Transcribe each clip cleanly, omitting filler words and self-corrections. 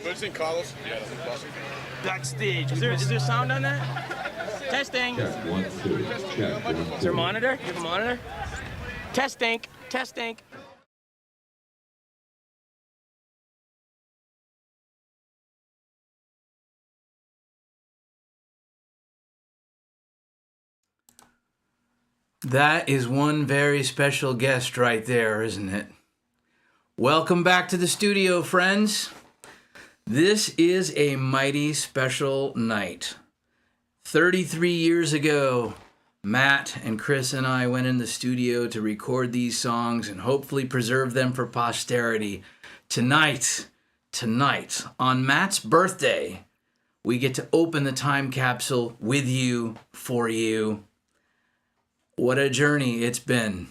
What's in Carlos? Backstage. Is there sound on that? Testing. Check 1 2. Check 1 2. Is there a monitor? You have a monitor? Testing. Testing. That is one very special guest right there, isn't it? Welcome back to the studio, friends. This is a mighty special night. 33 years ago, Matt and Chris and I went in the studio to record these songs and hopefully preserve them for posterity. Tonight, on Matt's birthday, we get to open the time capsule with you, for you. What a journey it's been.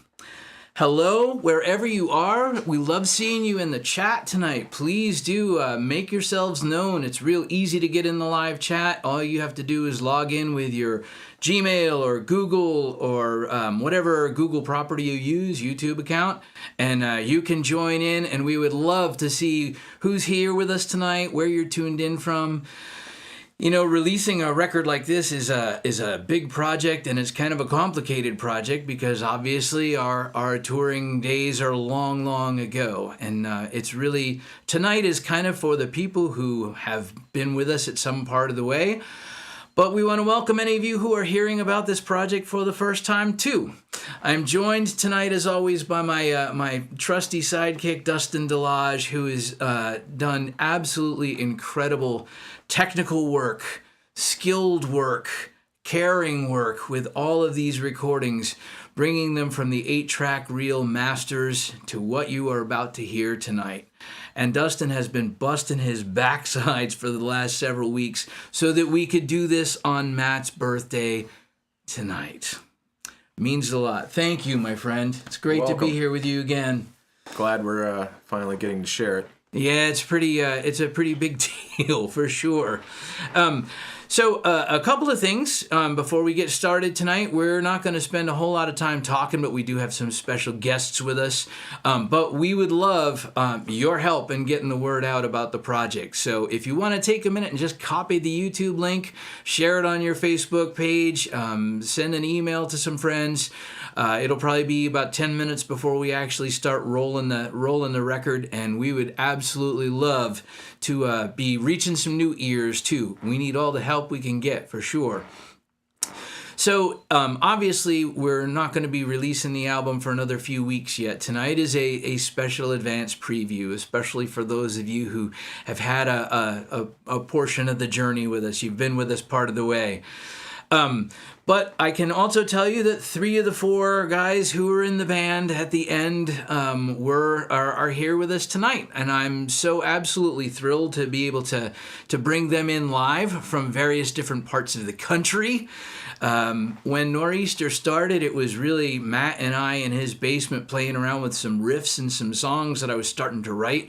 Hello, wherever you are. We love seeing you in the chat tonight. Please do make yourselves known. It's real easy to get in the live chat. All you have to do is log in with your Gmail or Google or whatever Google property you use, YouTube account, and you can join in, and we would love to see who's here with us tonight, where you're tuned in from. You know, releasing a record like this is a big project, and it's kind of a complicated project because obviously our touring days are long ago, and it's really, tonight is kind of for the people who have been with us at some part of the way. But we want to welcome any of you who are hearing about this project for the first time too. I'm joined tonight, as always, by my trusty sidekick, Dustin Delage, who has done absolutely incredible technical work, skilled work, caring work with all of these recordings, bringing them from the 8-track reel masters to what you are about to hear tonight. And Dustin has been busting his backsides for the last several weeks so that we could do this on Matt's birthday tonight. Means a lot. Thank you, my friend. It's great to be here with you again. Glad we're finally getting to share it. Yeah, it's a pretty big deal for sure. So a couple of things before we get started tonight. We're not going to spend a whole lot of time talking, but we do have some special guests with us. But we would love your help in getting the word out about the project. So if you want to take a minute and just copy the YouTube link, share it on your Facebook page, send an email to some friends. It'll probably be about 10 minutes before we actually start rolling the record, and we would absolutely love to be reaching some new ears too. We need all the help we can get for sure. So obviously we're not going to be releasing the album for another few weeks yet. Tonight is a special advance preview, especially for those of you who have had a portion of the journey with us. You've been with us part of the way. But I can also tell you that 3 of the 4 guys who were in the band at the end are here with us tonight, and I'm so absolutely thrilled to be able to bring them in live from various different parts of the country. When Nor'easter started, it was really Matt and I in his basement playing around with some riffs and some songs that I was starting to write.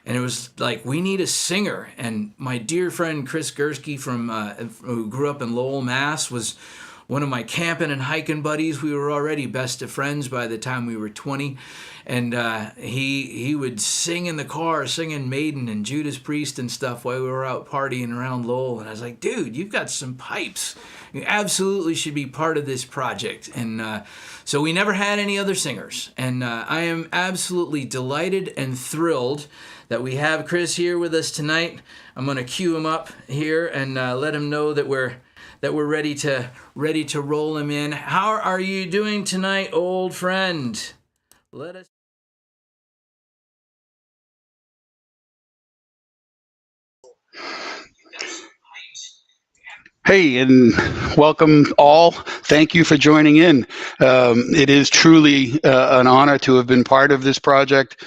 And it was like, we need a singer. And my dear friend Chris Gursky who grew up in Lowell, Mass, was one of my camping and hiking buddies. We were already best of friends by the time we were 20. And he would sing in the car, singing Maiden and Judas Priest and stuff while we were out partying around Lowell. And I was like, dude, you've got some pipes. You absolutely should be part of this project. And so we never had any other singers. And I am absolutely delighted and thrilled that we have Chris here with us tonight. I'm going to cue him up here and let him know that we're ready to roll him in. How are you doing tonight, old friend? Let us. Hey, and welcome all. Thank you for joining in. It is truly an honor to have been part of this project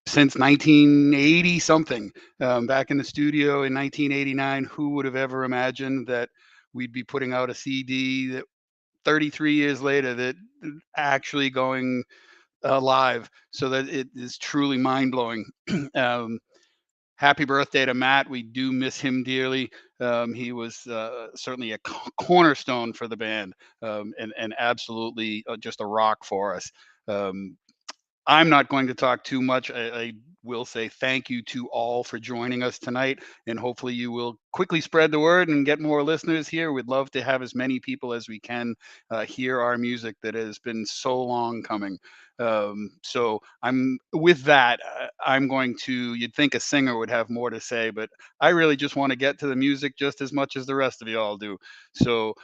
since 1980 something. Back in the studio in 1989, who would have ever imagined that we'd be putting out a CD that 33 years later that actually going live? So that it is truly mind-blowing. Happy birthday to Matt. We do miss him dearly. He was certainly a cornerstone for the band, and absolutely just a rock for us. I'm not going to talk too much. I will say thank you to all for joining us tonight, and hopefully you will quickly spread the word and get more listeners here. We'd love to have as many people as we can hear our music that has been so long coming. So I'm with that. I'm going to. You'd think a singer would have more to say, but I really just want to get to the music just as much as the rest of you all do. So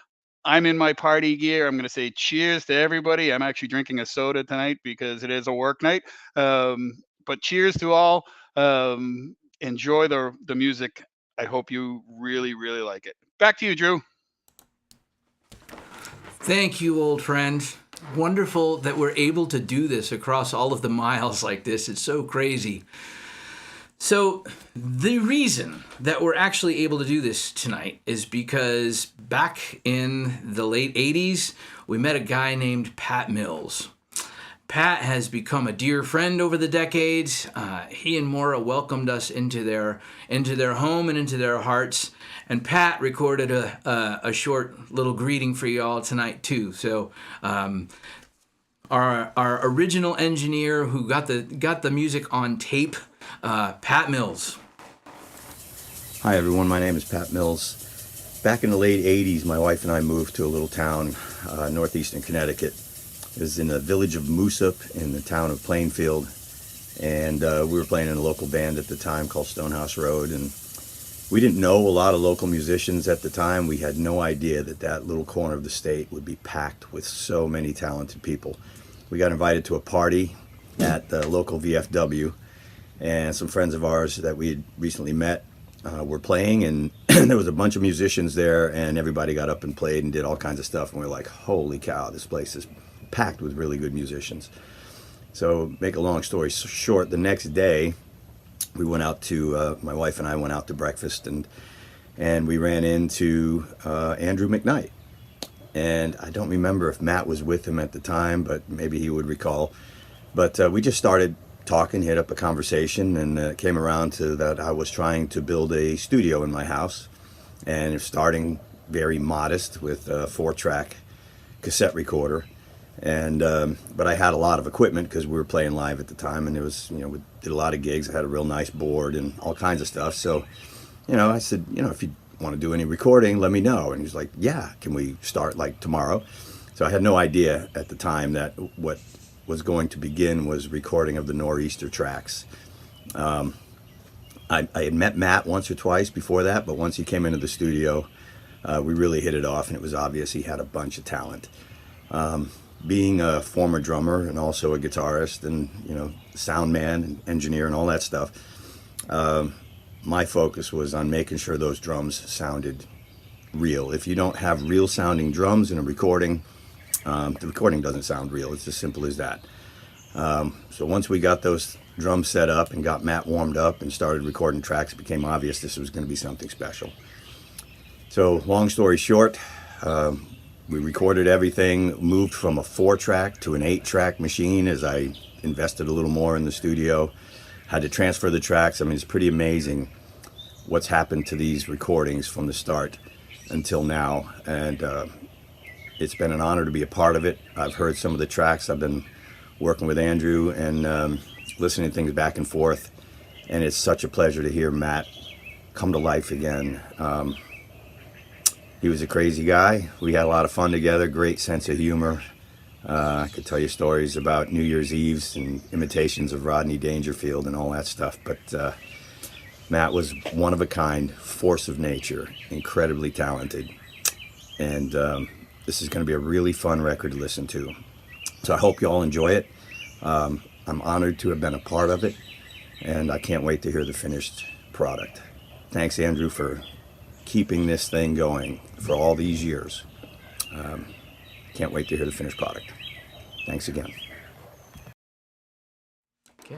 I'm in my party gear. I'm going to say cheers to everybody. I'm actually drinking a soda tonight because it is a work night. But cheers to all. Enjoy the music. I hope you really, really like it. Back to you, Drew. Thank you, old friend. Wonderful that we're able to do this across all of the miles like this. It's so crazy. So the reason that we're actually able to do this tonight is because back in the late 80s, we met a guy named Pat Mills. Pat has become a dear friend over the decades. He and Maura welcomed us into their home and into their hearts. And Pat recorded a short little greeting for you all tonight too. So our original engineer who got the music on tape, Pat Mills. Hi everyone, my name is Pat Mills. Back in the late 80s, my wife and I moved to a little town, northeastern Connecticut. It was in the village of Moosup in the town of Plainfield. And we were playing in a local band at the time called Stonehouse Road. And we didn't know a lot of local musicians at the time. We had no idea that little corner of the state would be packed with so many talented people. We got invited to a party at the local VFW. And some friends of ours that we had recently met were playing, and there was a bunch of musicians there, and everybody got up and played and did all kinds of stuff, and we were like, holy cow, this place is packed with really good musicians. So make a long story short, the next day we went out to, my wife and I went out to breakfast, and we ran into Andrew McKnight. And I don't remember if Matt was with him at the time, but maybe he would recall. But we just started talking, hit up a conversation, and it came around to that I was trying to build a studio in my house, and starting very modest with a 4-track cassette recorder, and but I had a lot of equipment because we were playing live at the time, and there was, we did a lot of gigs. I had a real nice board and all kinds of stuff. So, I said, if you want to do any recording, let me know. And he's like, yeah, can we start like tomorrow? So I had no idea at the time that what was going to begin was recording of the Nor'easter tracks. I had met Matt once or twice before that, but once he came into the studio, we really hit it off, and it was obvious he had a bunch of talent. Being a former drummer and also a guitarist and, sound man and engineer and all that stuff, my focus was on making sure those drums sounded real. If you don't have real sounding drums in a recording, the recording doesn't sound real. It's as simple as that. So once we got those drums set up and got Matt warmed up and started recording tracks, it became obvious this was going to be something special. So long story short, we recorded everything, moved from a 4-track to an 8-track machine as I invested a little more in the studio, had to transfer the tracks. I mean, it's pretty amazing what's happened to these recordings from the start until now. And it's been an honor to be a part of it. I've heard some of the tracks. I've been working with Andrew and listening to things back and forth, and it's such a pleasure to hear Matt come to life again. He was a crazy guy. We had a lot of fun together, great sense of humor. I could tell you stories about New Year's Eves and imitations of Rodney Dangerfield and all that stuff, but Matt was one of a kind, force of nature, incredibly talented. And this is going to be a really fun record to listen to. So I hope you all enjoy it. I'm honored to have been a part of it, and I can't wait to hear the finished product. Thanks, Andrew, for keeping this thing going for all these years. Can't wait to hear the finished product. Thanks again. Okay.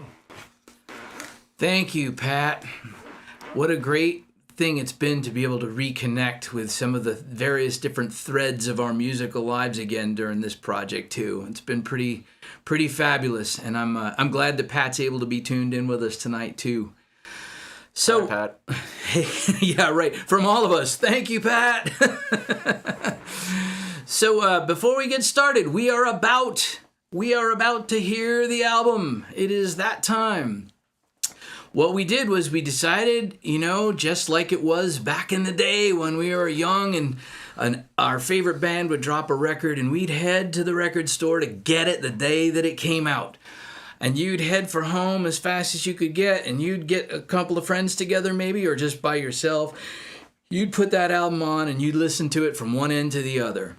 Thank you, Pat. What a great thing it's been to be able to reconnect with some of the various different threads of our musical lives again during this project too. It's been pretty fabulous, and I'm glad that Pat's able to be tuned in with us tonight too. So, hi, Pat. Yeah, right. From all of us, thank you, Pat. So before we get started, we are about we are about to hear the album. It is that time. What we did was we decided, just like it was back in the day when we were young and our favorite band would drop a record and we'd head to the record store to get it the day that it came out. And you'd head for home as fast as you could get, and you'd get a couple of friends together maybe, or just by yourself. You'd put that album on and you'd listen to it from one end to the other.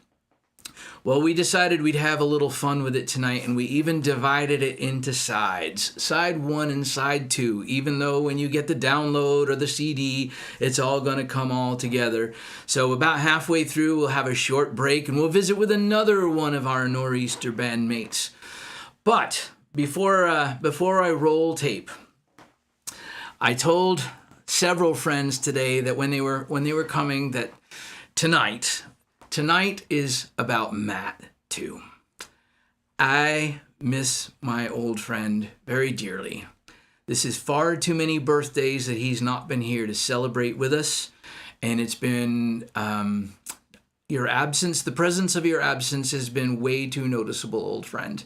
Well, we decided we'd have a little fun with it tonight, and we even divided it into sides. Side 1 and side 2, even though when you get the download or the CD, it's all going to come all together. So about halfway through, we'll have a short break, and we'll visit with another one of our Nor'easter bandmates. But before I roll tape, I told several friends today that when they were coming that tonight is about Matt too. I miss my old friend very dearly. This is far too many birthdays that he's not been here to celebrate with us, and it's been your absence, the presence of your absence has been way too noticeable, old friend.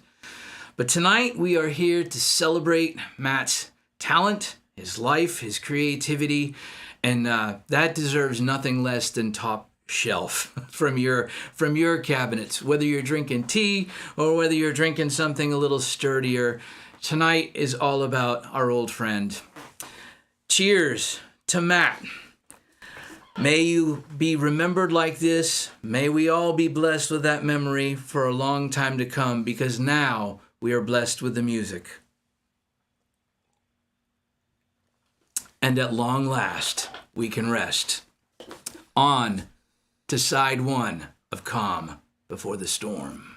But tonight we are here to celebrate Matt's talent, his life, his creativity, and that deserves nothing less than top shelf from your cabinets. Whether you're drinking tea or whether you're drinking something a little sturdier, tonight is all about our old friend. Cheers to Matt. May you be remembered like this. May we all be blessed with that memory for a long time to come, because now we are blessed with the music. And at long last, we can rest. On to side 1 of Calm Before the Storm.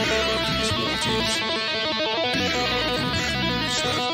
these waters, we are oceans that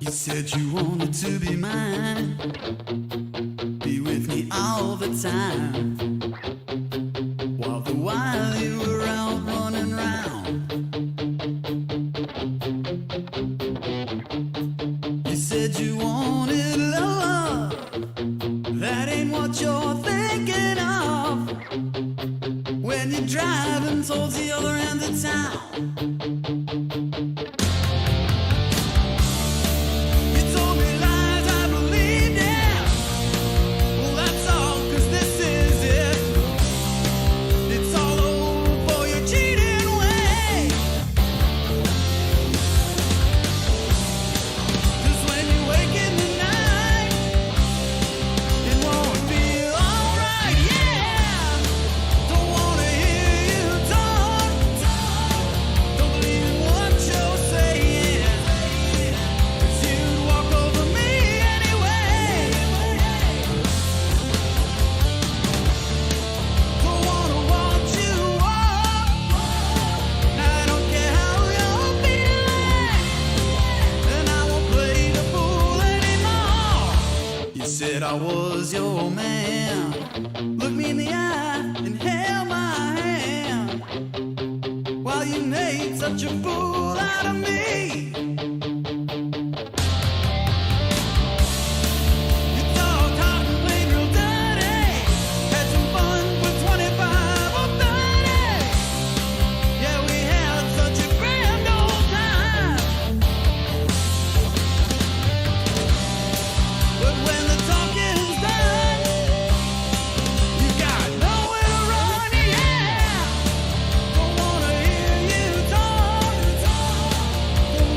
You said you wanted to be mine, be with me all the time, while the while you were out running round. You said you wanted love, that ain't what you're thinking of, when you're driving towards the other end of town. Said I was your man. Look me in the eye and held my hand, while you made such a fool out of me. You talked hot and played real dirty, had some fun for 25 or 30. Yeah, we had such a grand old time. But when the talking's done, you got nowhere to run, yeah. Don't wanna hear you talk, don't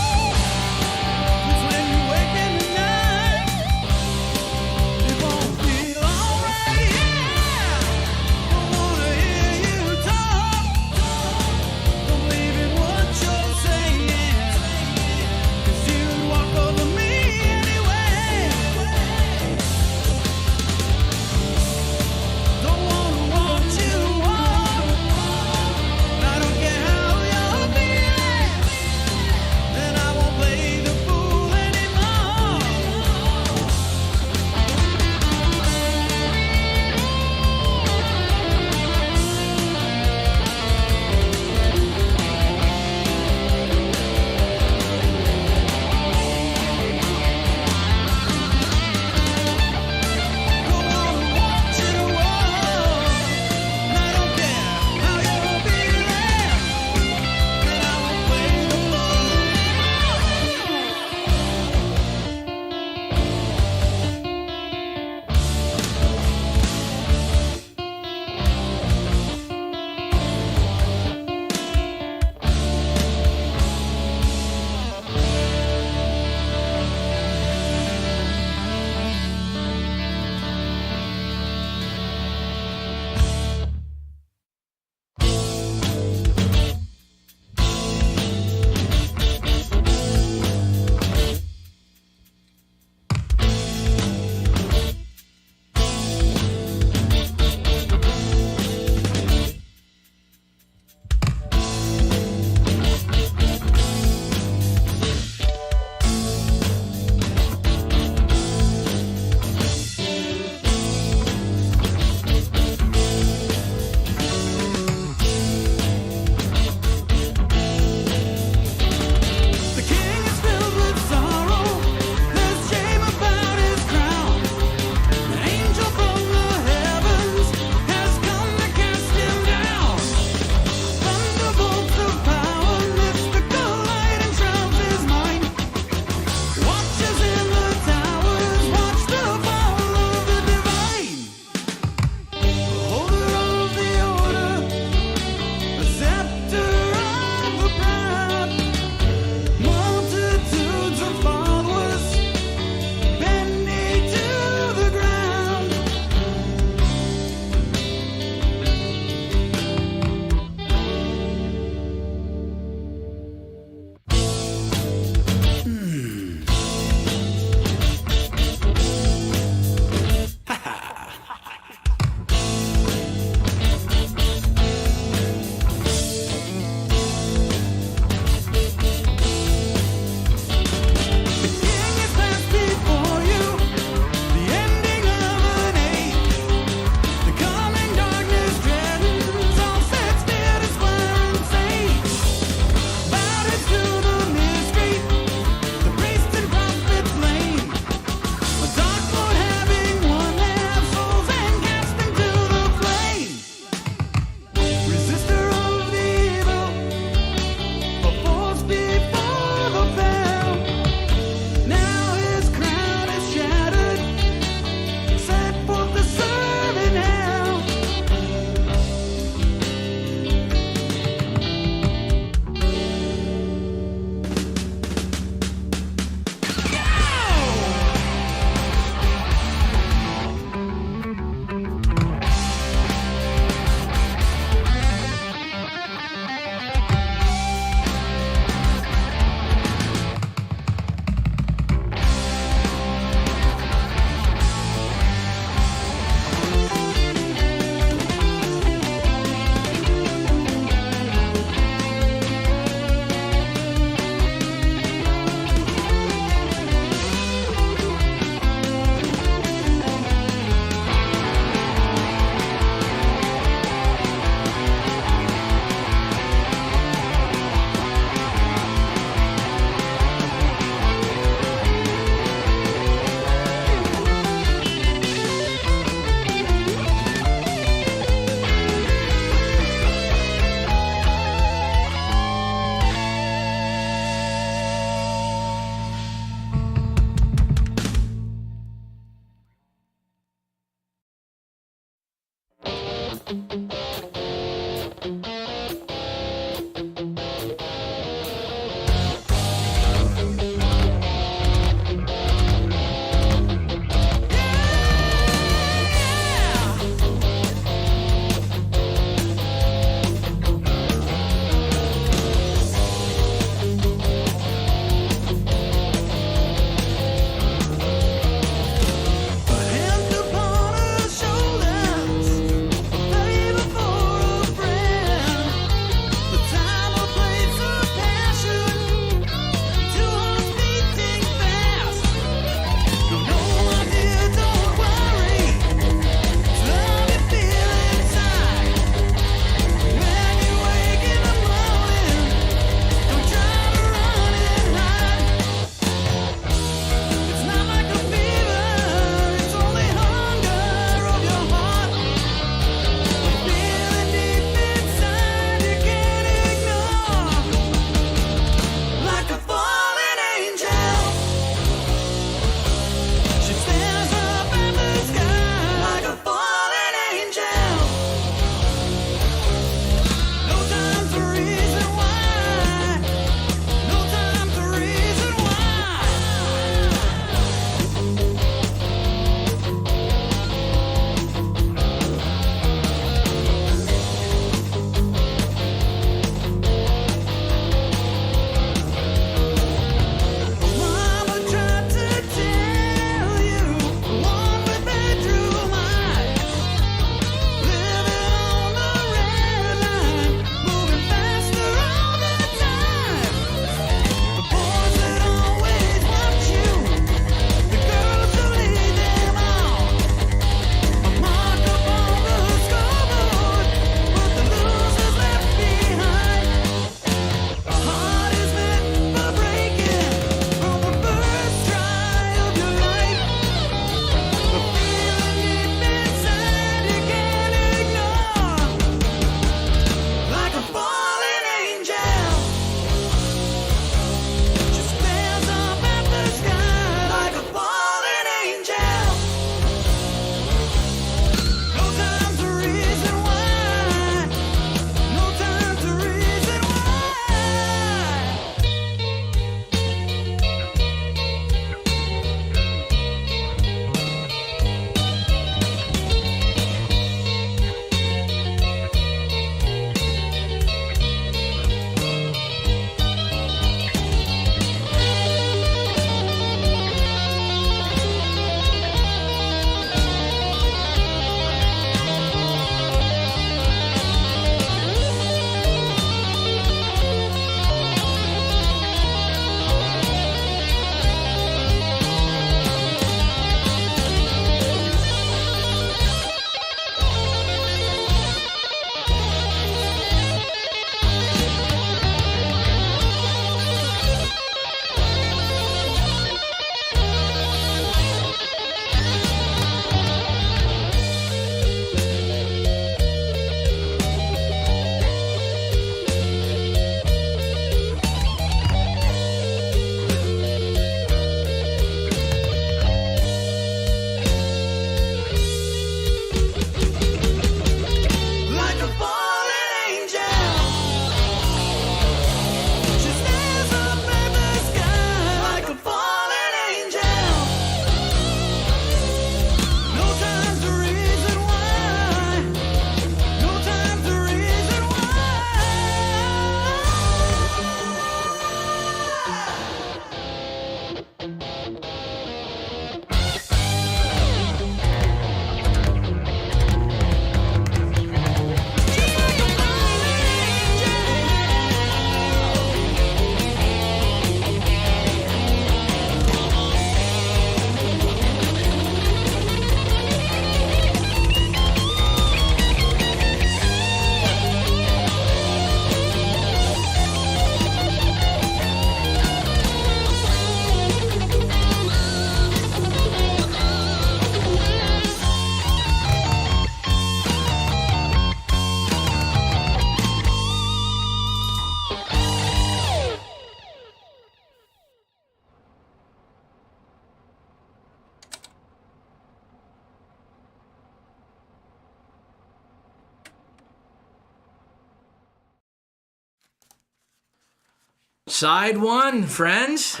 Side one, friends.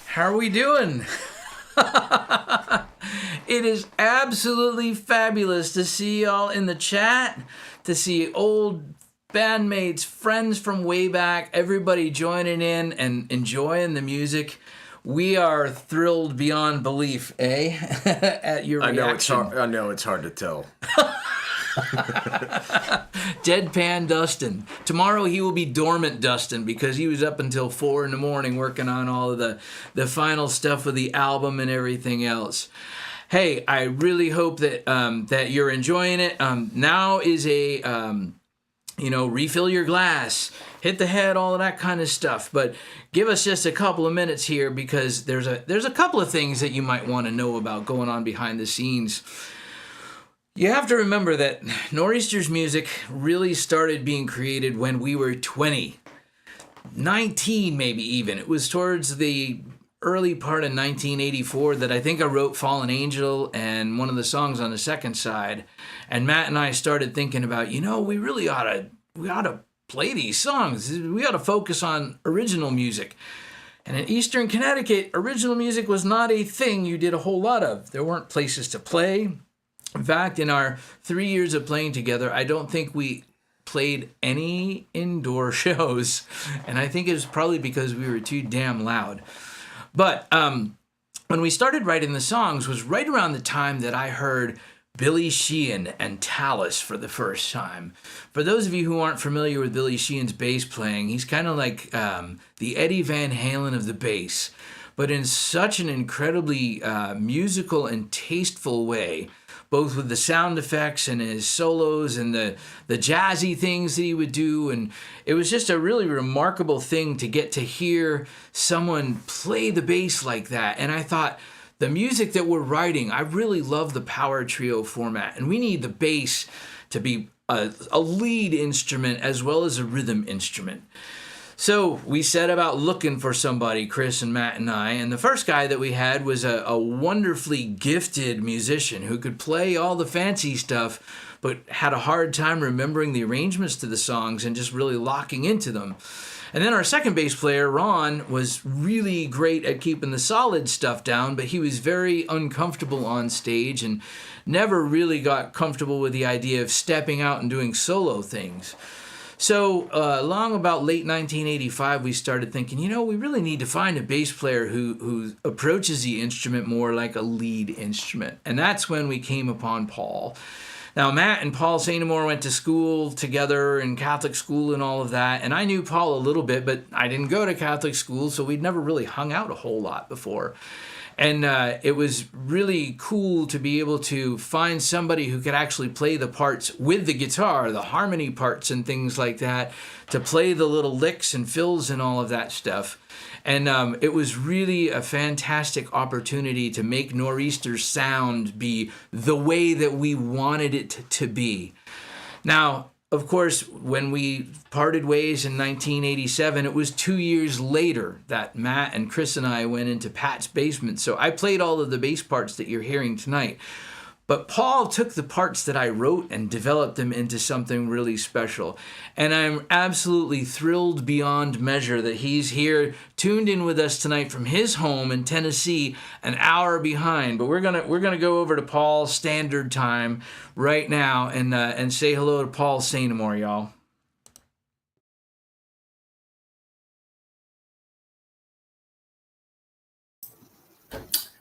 How are we doing? It is absolutely fabulous to see y'all in the chat, to see old bandmates, friends from way back, everybody joining in and enjoying the music. We are thrilled beyond belief, eh? At your reaction. I know it's hard to tell. Deadpan Dustin. Tomorrow he will be dormant Dustin because he was up until 4 a.m. working on all of the final stuff with the album and everything else. Hey, I really hope that that you're enjoying it. Now is a refill your glass, hit the head, all of that kind of stuff. But give us just a couple of minutes here because there's a couple of things that you might want to know about going on behind the scenes. You have to remember that Nor'easter's music really started being created when we were 20, 19 maybe even. It was towards the early part of 1984 that I think I wrote Fallen Angel and one of the songs on the second side. And Matt and I started thinking about, we really ought to play these songs. We ought to focus on original music. And in Eastern Connecticut, original music was not a thing you did a whole lot of. There weren't places to play. In fact, in our 3 years of playing together, I don't think we played any indoor shows. And I think it was probably because we were too damn loud. But when we started writing the songs was right around the time that I heard Billy Sheehan and Talus for the first time. For those of you who aren't familiar with Billy Sheehan's bass playing, he's kind of like the Eddie Van Halen of the bass, but in such an incredibly musical and tasteful way, both with the sound effects and his solos and the jazzy things that he would do. And it was just a really remarkable thing to get to hear someone play the bass like that. And I thought, the music that we're writing, I really love the power trio format. And we need the bass to be a lead instrument as well as a rhythm instrument. So we set about looking for somebody, Chris and Matt and I, and the first guy that we had was a wonderfully gifted musician who could play all the fancy stuff, but had a hard time remembering the arrangements to the songs and just really locking into them. And then our second bass player, Ron, was really great at keeping the solid stuff down, but he was very uncomfortable on stage and never really got comfortable with the idea of stepping out and doing solo things. So along about late 1985, we started thinking, we really need to find a bass player who approaches the instrument more like a lead instrument. And that's when we came upon Paul. Now, Matt and Paul St. Amour went to school together in Catholic school and all of that. And I knew Paul a little bit, but I didn't go to Catholic school, so we'd never really hung out a whole lot before. And it was really cool to be able to find somebody who could actually play the parts with the guitar, the harmony parts and things like that, to play the little licks and fills and all of that stuff. And it was really a fantastic opportunity to make Nor'easter's sound be the way that we wanted it to be. Now, of course, when we parted ways in 1987, it was 2 years later that Matt and Chris and I went into Pat's basement. So I played all of the bass parts that you're hearing tonight. But Paul took the parts that I wrote and developed them into something really special. And I'm absolutely thrilled beyond measure that he's here tuned in with us tonight from his home in Tennessee, an hour behind. But we're gonna go over to Paul's standard time right now and say hello to Paul St. Amour, y'all.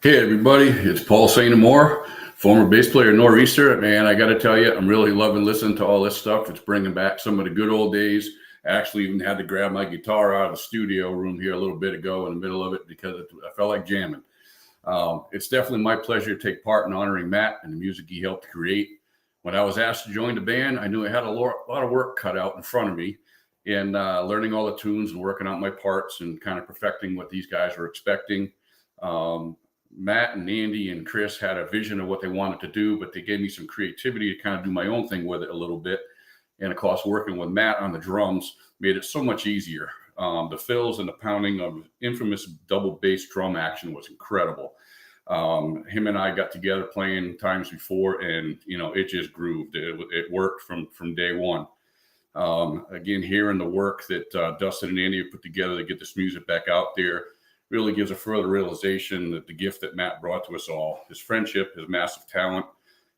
Hey everybody, it's Paul St. Amour, former bass player Nor'easter. Man, I got to tell you, I'm really loving listening to all this stuff. It's bringing back some of the good old days. I actually even had to grab my guitar out of the studio room here a little bit ago in the middle of it because I felt like jamming. It's definitely my pleasure to take part in honoring Matt and the music he helped create. When I was asked to join the band, I knew I had a lot of work cut out in front of me in learning all the tunes and working out my parts and kind of perfecting what these guys were expecting. Matt and Andy and Chris had a vision of what they wanted to do, but they gave me some creativity to kind of do my own thing with it a little bit. And of course, working with Matt on the drums made it so much easier. The fills and the pounding of infamous double bass drum action was incredible. Him and I got together playing times before, and it just grooved. It worked from day one. Again, hearing the work that Dustin and Andy have put together to get this music back out there really gives a further realization that the gift that Matt brought to us all, his friendship, his massive talent,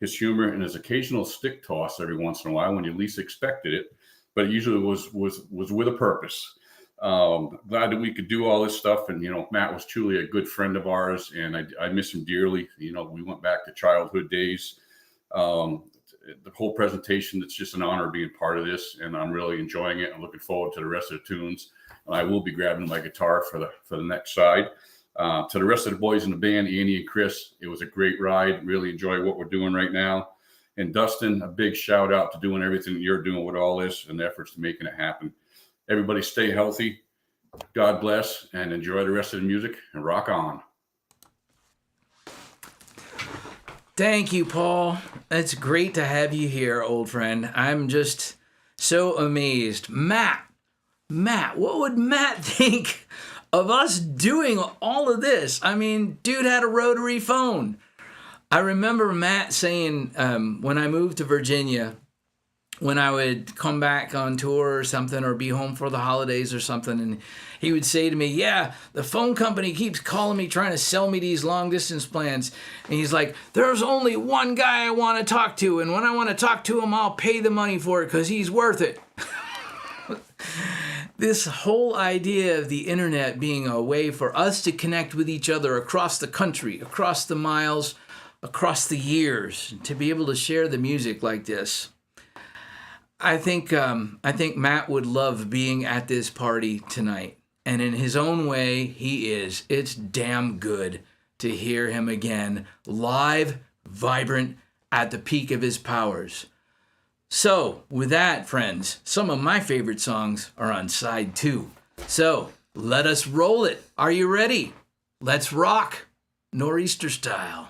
his humor, and his occasional stick toss every once in a while when you least expected it, but it usually was with a purpose. Glad that we could do all this stuff. And, Matt was truly a good friend of ours, and I miss him dearly. We went back to childhood days. The whole presentation, it's just an honor being part of this, and I'm really enjoying it. I'm looking forward to the rest of the tunes. And I will be grabbing my guitar for the next side. To the rest of the boys in the band, Andy and Chris, it was a great ride. Really enjoy what we're doing right now. And Dustin, a big shout out to doing everything that you're doing with all this and the efforts to making it happen. Everybody stay healthy. God bless, and enjoy the rest of the music, and rock on. Thank you, Paul. It's great to have you here, old friend. I'm just so amazed. Matt, what would Matt think of us doing all of this? I mean, dude had a rotary phone. I remember Matt saying when I moved to Virginia, when I would come back on tour or something, or be home for the holidays or something, and he would say to me, yeah, the phone company keeps calling me trying to sell me these long distance plans. And he's like, there's only one guy I want to talk to, and when I want to talk to him, I'll pay the money for it because he's worth it. This whole idea of the internet being a way for us to connect with each other across the country, across the miles, across the years, to be able to share the music like this. I think Matt would love being at this party tonight. And in his own way, he is. It's damn good to hear him again, live, vibrant, at the peak of his powers. So, with that, friends, some of my favorite songs are on side 2. So, let us roll it. Are you ready? Let's rock, Nor'easter style.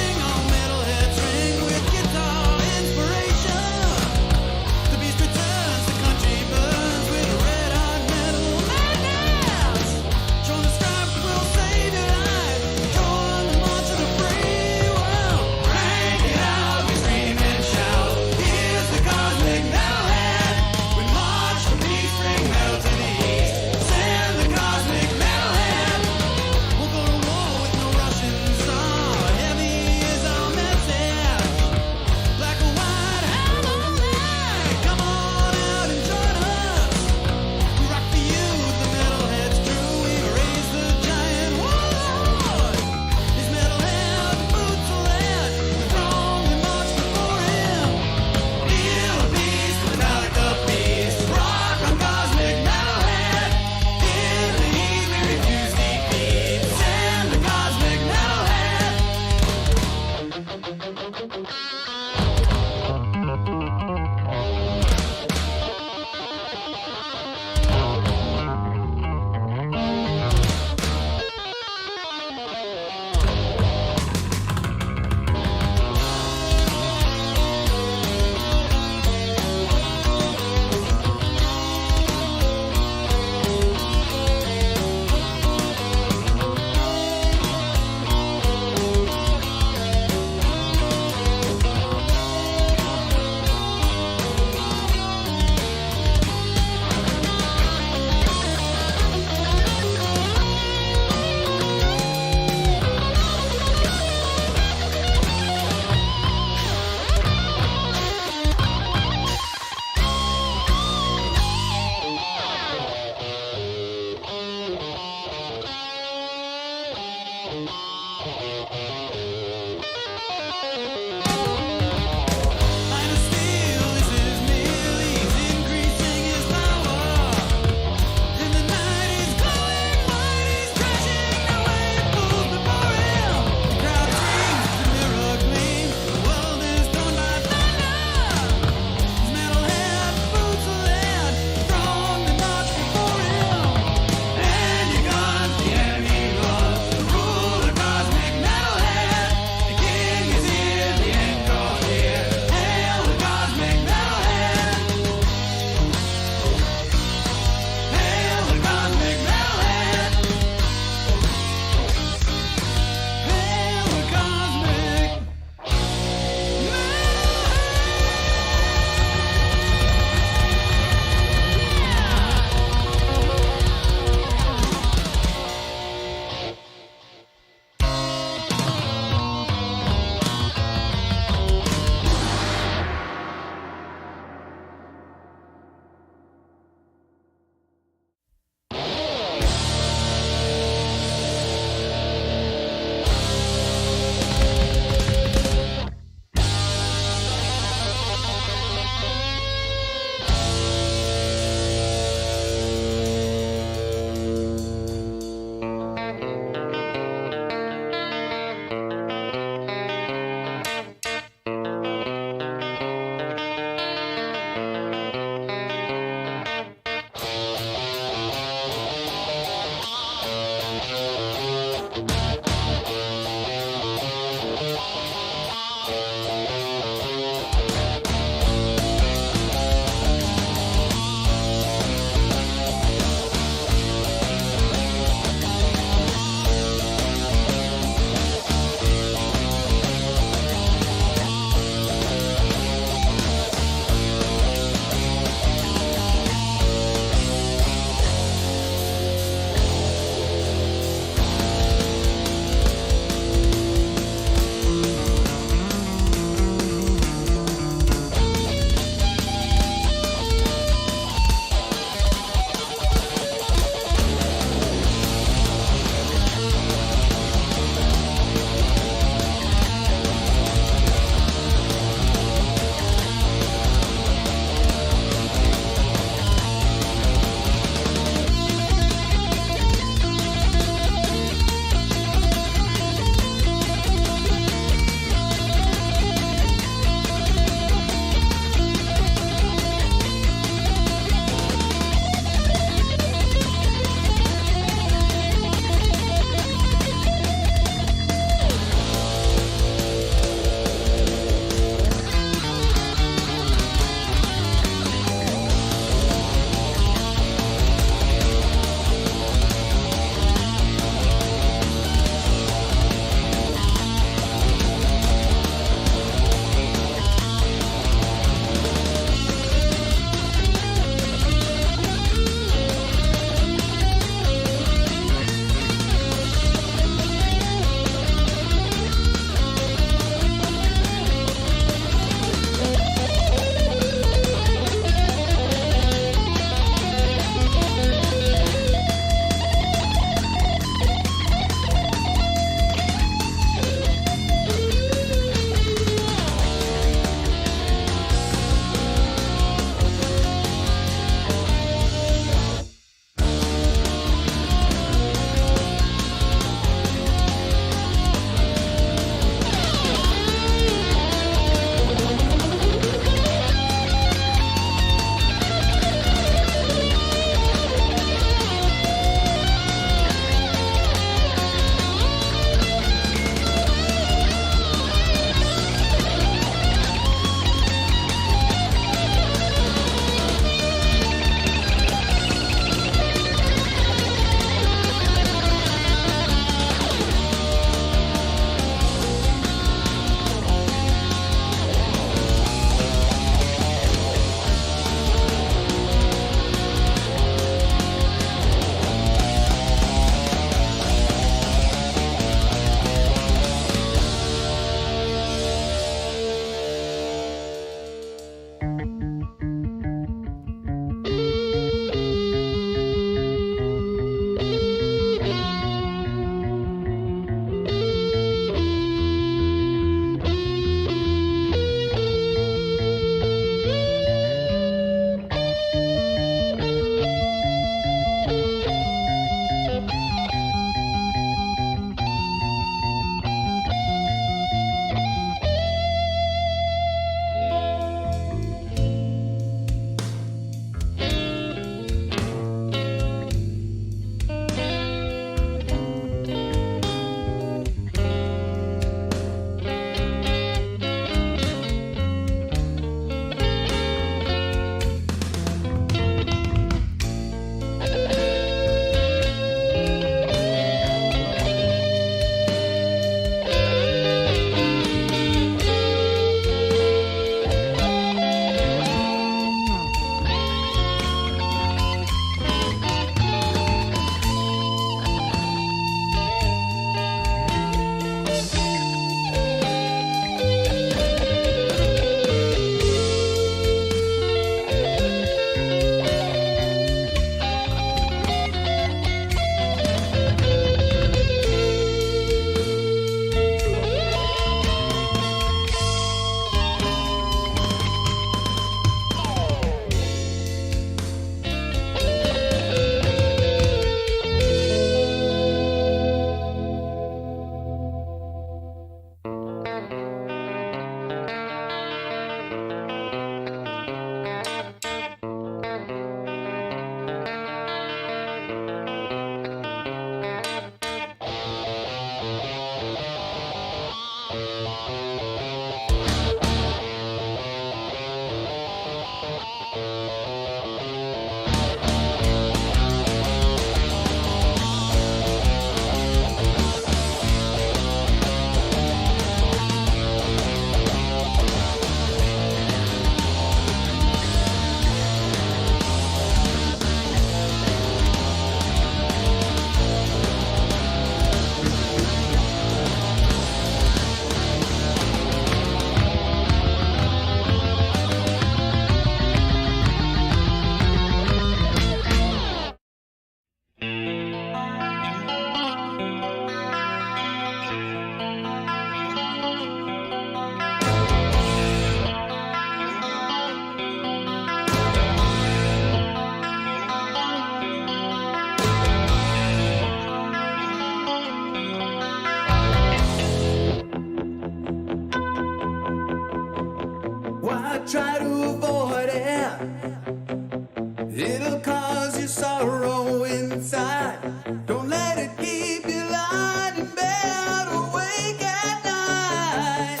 It'll cause you sorrow inside. Don't let it keep you lying in bed awake at night.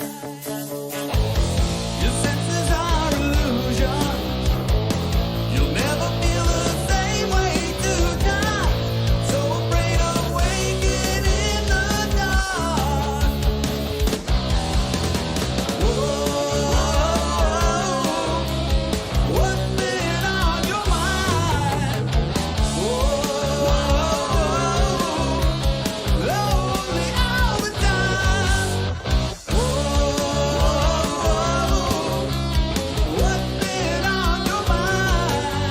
Your senses are illusion. You'll never feel the same way tonight. So afraid of waking in the dark. What's been on your mind? Lonely all the time. What's been on your mind?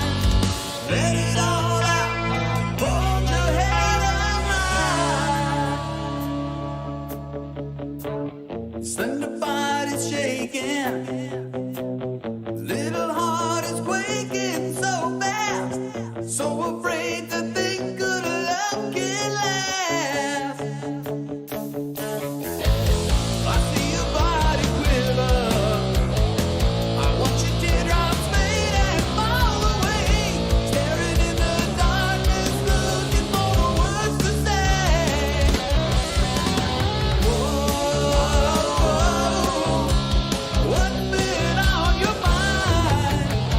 Let it all out. Hold your head up high. Slender body's shaking. Little heart is quaking so fast. So afraid to think good love can last. I see your body quiver. I watch your teardrops fade and fall away. Staring in the darkness, looking for the words to say. What's been on your mind?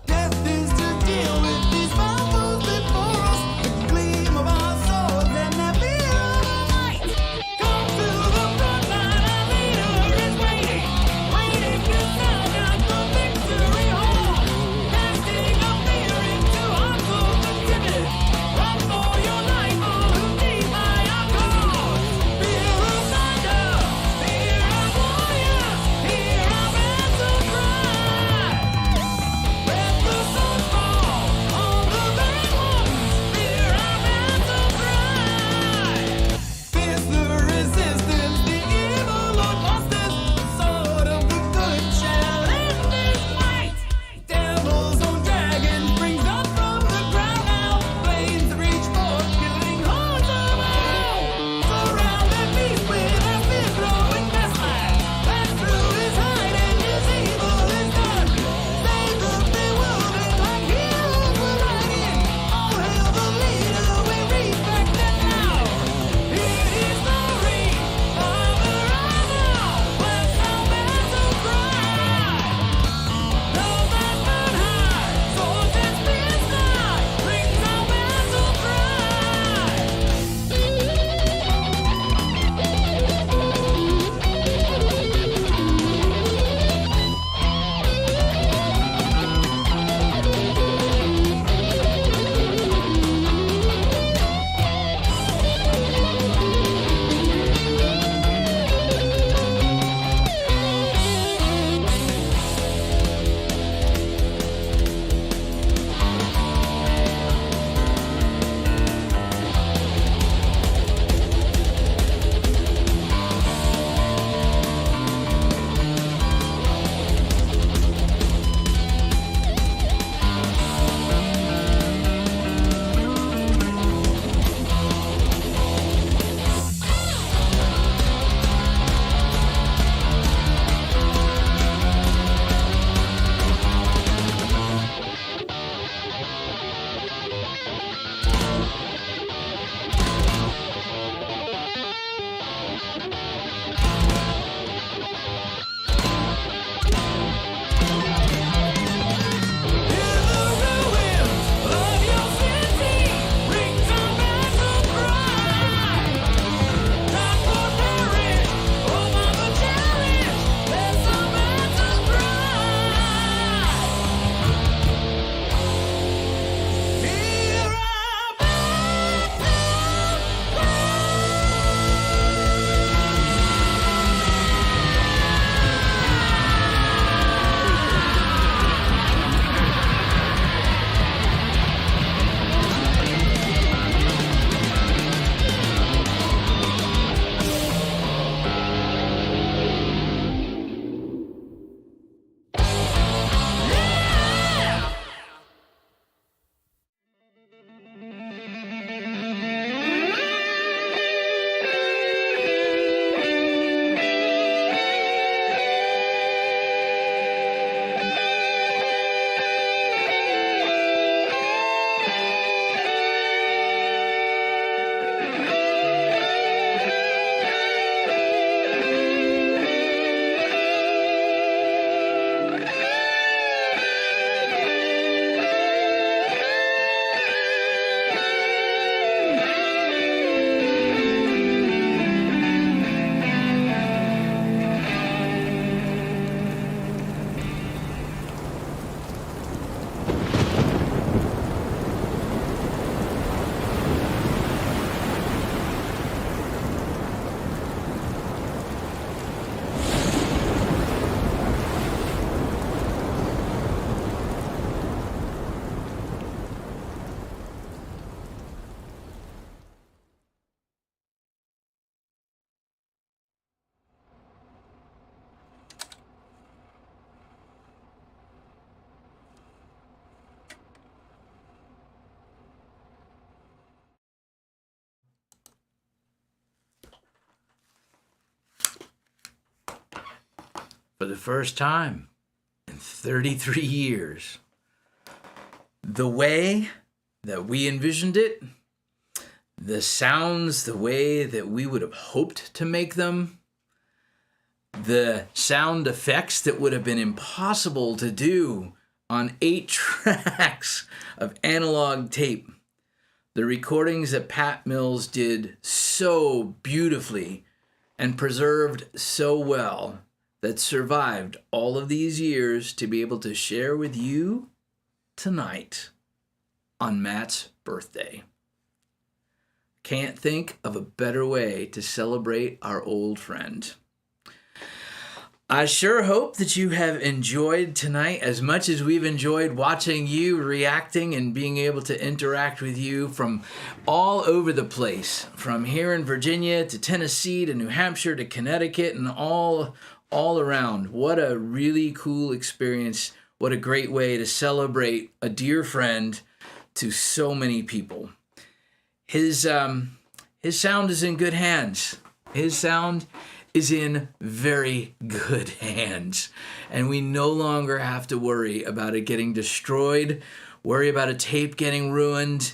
Death is to deal with these foes before us. The gleam of our swords and for the first time in 33 years, the way that we envisioned it, the sounds the way that we would have hoped to make them, the sound effects that would have been impossible to do on 8 tracks of analog tape, the recordings that Pat Mills did so beautifully and preserved so well that survived all of these years to be able to share with you tonight on Matt's birthday. Can't think of a better way to celebrate our old friend. I sure hope that you have enjoyed tonight as much as we've enjoyed watching you reacting and being able to interact with you from all over the place, from here in Virginia to Tennessee to New Hampshire to Connecticut and all around. What a really cool experience. What a great way to celebrate a dear friend to so many people. His sound is in good hands. His sound is in very good hands. And we no longer have to worry about it getting destroyed, worry about a tape getting ruined.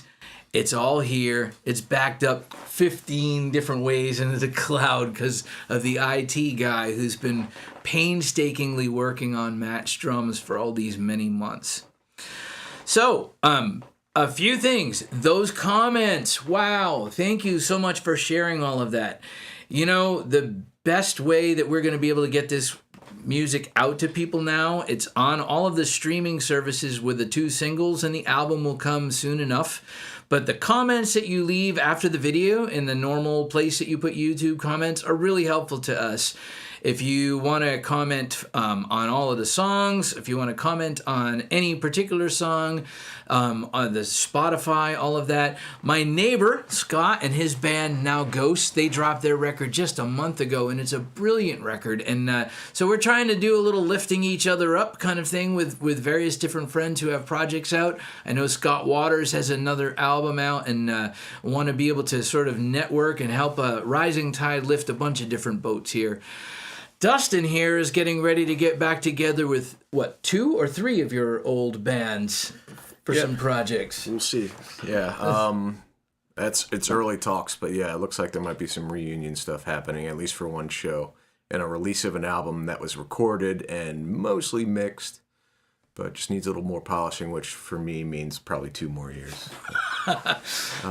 It's all here. It's backed up 15 different ways into the cloud because of the IT guy who's been painstakingly working on Matt's drums for all these many months. So, a few things. Those comments. Wow. Thank you so much for sharing all of that. You know, the best way that we're going to be able to get this music out to people now, it's on all of the streaming services with the 2 singles, and the album will come soon enough. But the comments that you leave after the video in the normal place that you put YouTube comments are really helpful to us. If you want to comment on all of the songs, if you want to comment on any particular song, on the Spotify, all of that. My neighbor, Scott, and his band, Now Ghosts, they dropped their record just a month ago, and it's a brilliant record. And so we're trying to do a little lifting each other up kind of thing with various different friends who have projects out. I know Scott Waters has another album out, and want to be able to sort of network and help a rising tide lift a bunch of different boats here. Dustin here is getting ready to get back together with, 2 or 3 of your old bands for some projects. We'll see. Yeah. It's early talks, but yeah, it looks like there might be some reunion stuff happening, at least for one show, and a release of an album that was recorded and mostly mixed, but just needs a little more polishing, which for me means probably 2 more years.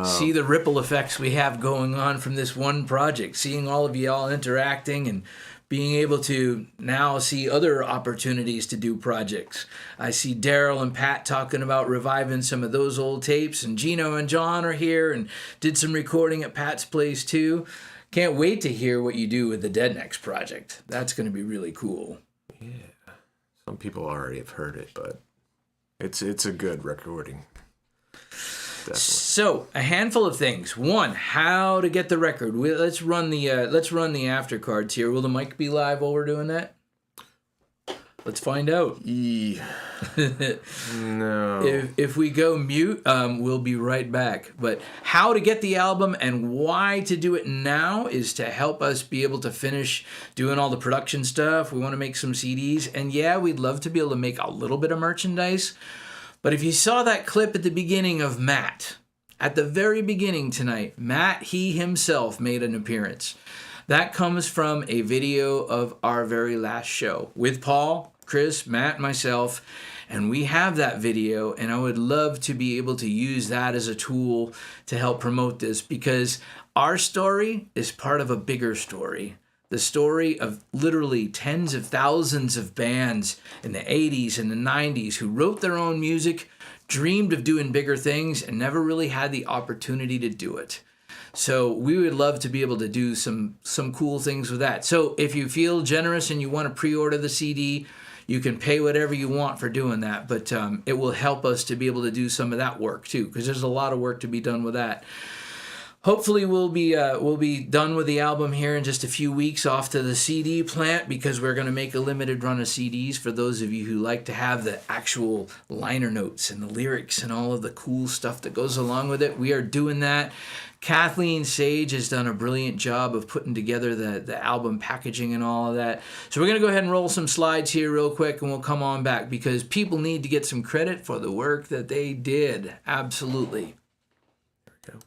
See the ripple effects we have going on from this one project, seeing all of y'all interacting and being able to now see other opportunities to do projects. I see Daryl and Pat talking about reviving some of those old tapes, and Gino and John are here and did some recording at Pat's place too. Can't wait to hear what you do with the Dead Necks project. That's going to be really cool. Yeah. Some people already have heard it, but it's a good recording. Definitely. So, a handful of things. One, how to get the record. Let's run the after cards here. Will the mic be live while we're doing that? Let's find out. No. If we go mute, we'll be right back. But how to get the album and why to do it now is to help us be able to finish doing all the production stuff. We want to make some CDs. And yeah, we'd love to be able to make a little bit of merchandise. But if you saw that clip at the beginning of Matt, at the very beginning tonight, Matt, he himself made an appearance. That comes from a video of our very last show with Paul, Chris, Matt, myself, and we have that video, and I would love to be able to use that as a tool to help promote this, because our story is part of a bigger story. The story of literally tens of thousands of bands in the 80s and the 90s who wrote their own music, dreamed of doing bigger things, and never really had the opportunity to do it. So we would love to be able to do some cool things with that. So if you feel generous and you want to pre-order the CD, you can pay whatever you want for doing that. But it will help us to be able to do some of that work too, because there's a lot of work to be done with that. Hopefully we'll be done with the album here in just a few weeks off to the CD plant, because we're going to make a limited run of CDs for those of you who like to have the actual liner notes and the lyrics and all of the cool stuff that goes along with it. We are doing that. Kathleen Sage has done a brilliant job of putting together the album packaging and all of that. So we're going to go ahead and roll some slides here real quick, and we'll come on back, because people need to get some credit for the work that they did. Absolutely. There we go.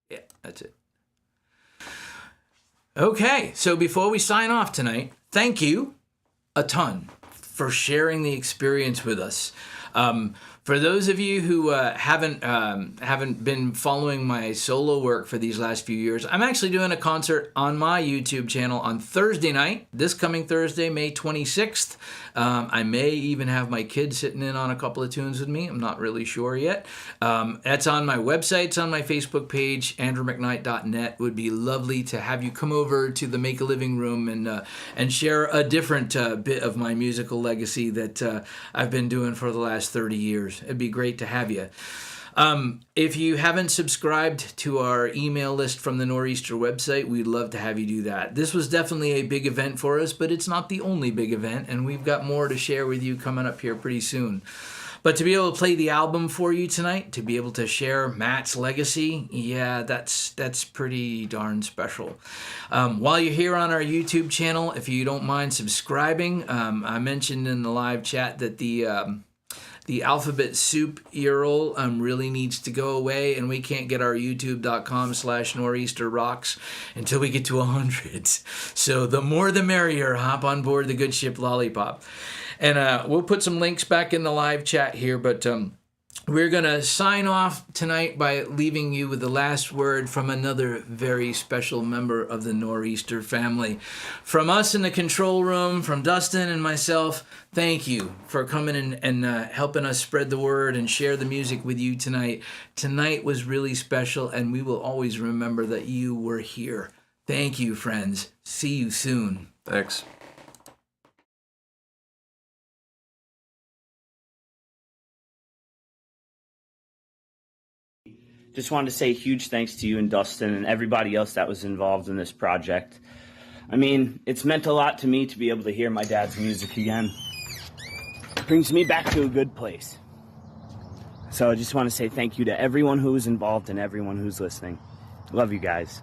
Yeah, that's it. Okay, so before we sign off tonight, thank you a ton for sharing the experience with us. For those of you who haven't been following my solo work for these last few years, I'm actually doing a concert on my YouTube channel on Thursday night, this coming Thursday, May 26th. I may even have my kid sitting in on a couple of tunes with me. I'm not really sure yet. That's on my website. It's on my Facebook page, andrewmcknight.net. Would be lovely to have you come over to the Make a Living Room and share a different bit of my musical legacy that I've been doing for the last 30 years. It'd be great to have you. If you haven't subscribed to our email list from the Nor'easter website, we'd love to have you do that. This was definitely a big event for us, but it's not the only big event, and we've got more to share with you coming up here pretty soon. But to be able to play the album for you tonight, to be able to share Matt's legacy, yeah, that's pretty darn special. While you're here on our YouTube channel, if you don't mind subscribing, I mentioned in the live chat that the alphabet soup URL really needs to go away, and we can't get our youtube.com/nor'easterrocks until we get to 100. So the more the merrier. Hop on board the good ship Lollipop. And we'll put some links back in the live chat here, but we're going to sign off tonight by leaving you with the last word from another very special member of the Nor'easter family. From us in the control room, from Dustin and myself, thank you for coming and helping us spread the word and share the music with you tonight. Tonight was really special, and we will always remember that you were here. Thank you, friends. See you soon. Thanks. Just wanted to say a huge thanks to you and Dustin and everybody else that was involved in this project. I mean, it's meant a lot to me to be able to hear my dad's music again. It brings me back to a good place. So I just want to say thank you to everyone who was involved and everyone who's listening. Love you guys.